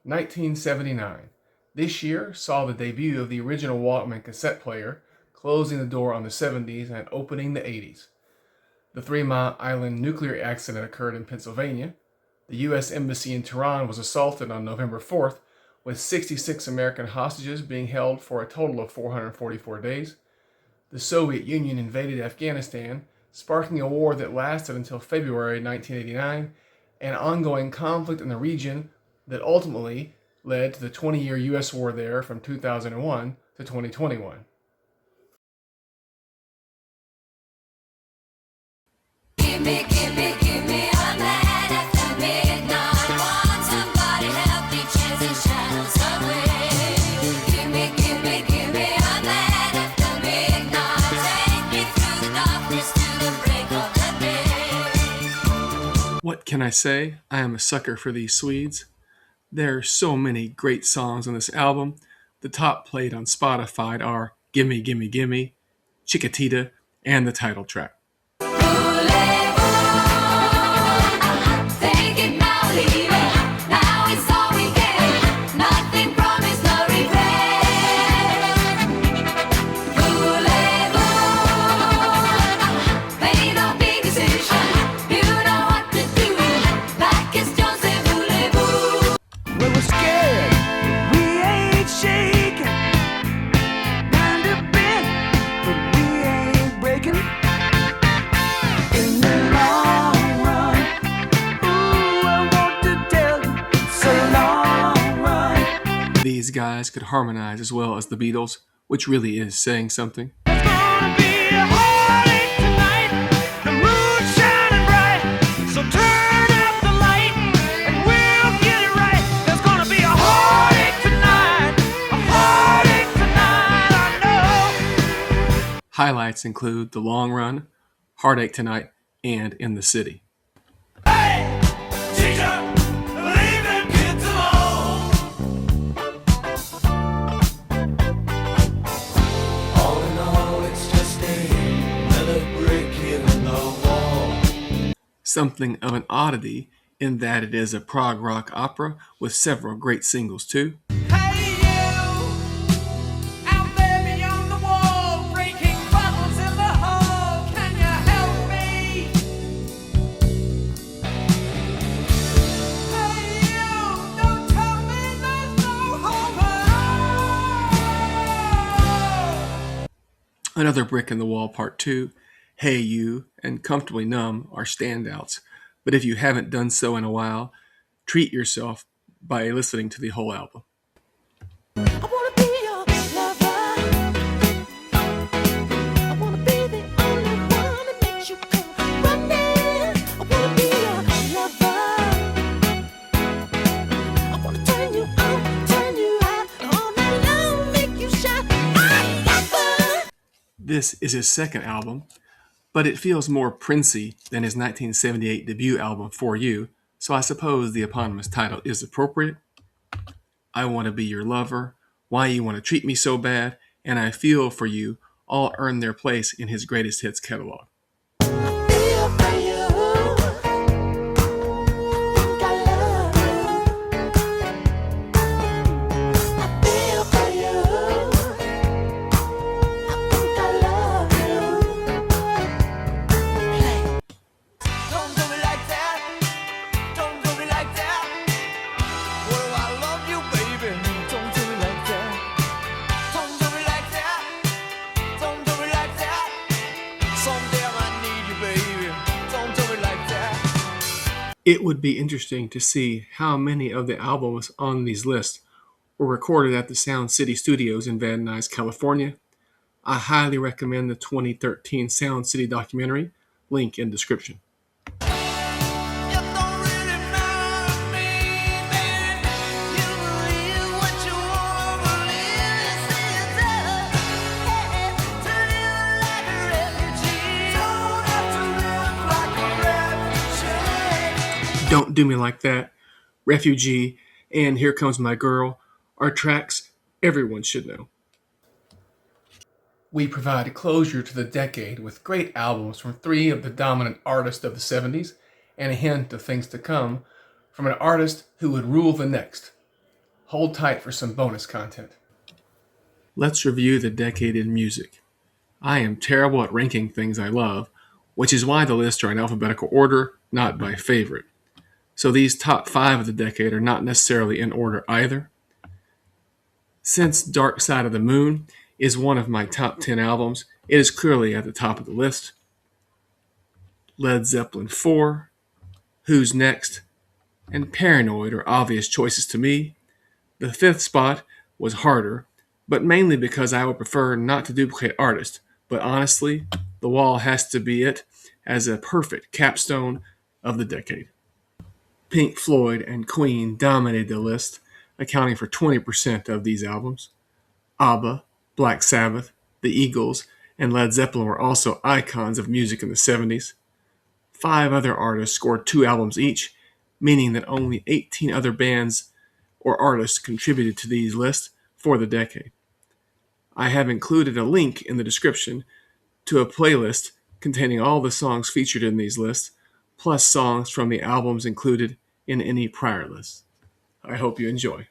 1979. This year saw the debut of the original Walkman cassette player, closing the door on the 70s and opening the 80s. The Three Mile Island nuclear accident occurred in Pennsylvania. The U.S. Embassy in Tehran was assaulted on November 4th, with 66 American hostages being held for a total of 444 days. The Soviet Union invaded Afghanistan, sparking a war that lasted until February 1989, and ongoing conflict in the region that ultimately led to the 20-year U.S. war there from 2001 to 2021. Give me a man after midnight. Want somebody help me chase the shadows away. Give me a man after midnight. Take me through the darkness to the break of the day. What can I say? I am a sucker for these Swedes. There are so many great songs on this album. The top played on Spotify are Gimme Gimme Gimme, Chiquitita, and the title track. Take it now, leave it. Now it's all we get. Nothing promised, no regret. Voulez-vous? Made a big decision. You know what to do. La question c'est voulez-vous? Well, we're scared, we ain't shaking. Kind of bent, but we ain't breaking. In the long run, ooh, I want to tell you, it's a long run. These guys could harmonize as well as the Beatles, which really is saying something. It's gonna be a heartache tonight. The moon's shining bright, so turn up the light and we'll get it right. There's gonna be a heartache tonight, I know. Highlights include The Long Run, Heartache Tonight, and In the City. Hey, teacher, leave them kids alone. All in all, it's just another brick in the wall. Something of an oddity in that it is a prog rock opera with several great singles too. Hey, you, out there beyond the wall, breaking bottles in the hall. Can you help me? Hey, you, don't tell me there's no hope at all. Another Brick in the Wall Part 2, Hey You, and Comfortably Numb are standouts, but if you haven't done so in a while, treat yourself by listening to the whole album. I wanna be your lover. I wanna be the only one that makes you come running. I wanna be your lover. I wanna turn you on, turn you out, all night long, make you shout. I love her. This is his second album, but it feels more Princey than his 1978 debut album For You, so I suppose the eponymous title is appropriate. I Want to Be Your Lover, Why You Want to Treat Me So Bad, and I Feel For You all earn their place in his greatest hits catalog. Feel for you. Think I love you. I feel for you. I think I love you. Play. Don't do me like that. Don't do me like that. What do I love you, baby? Don't do me like that. Don't do me like that. Don't do me like that. Someday I might need you, baby. Don't do me like that. It would be interesting to see how many of the albums on these lists were recorded at the Sound City Studios in Van Nuys, California. I highly recommend the 2013 Sound City documentary, link in description. You don't really matter to me, baby. You believe what you want to believe. It's yeah, to live like a refugee. Don't have to live like a refugee. Don't Do Me Like That, Refugee, and Here Comes My Girl are tracks everyone should know. We provide closure to the decade with great albums from three of the dominant artists of the 70s and a hint of things to come from an artist who would rule the next. Hold tight for some bonus content. Let's review the decade in music. I am terrible at ranking things I love, which is why the lists are in alphabetical order, not by favorite. So these top 5 of the decade are not necessarily in order either. Since Dark Side of the Moon is one of my top 10 albums, it is clearly at the top of the list. Led Zeppelin 4, Who's Next, and Paranoid are obvious choices to me. The 5th spot was harder, but mainly because I would prefer not to duplicate artists, but honestly, The Wall has to be it as a perfect capstone of the decade. Pink Floyd and Queen dominated the list, accounting for 20% of these albums. ABBA, Black Sabbath, the Eagles, and Led Zeppelin were also icons of music in the 70s. 5 other artists scored 2 albums each, meaning that only 18 other bands or artists contributed to these lists for the decade. I have included a link in the description to a playlist containing all the songs featured in these lists, plus songs from the albums included in any prior list. I hope you enjoy.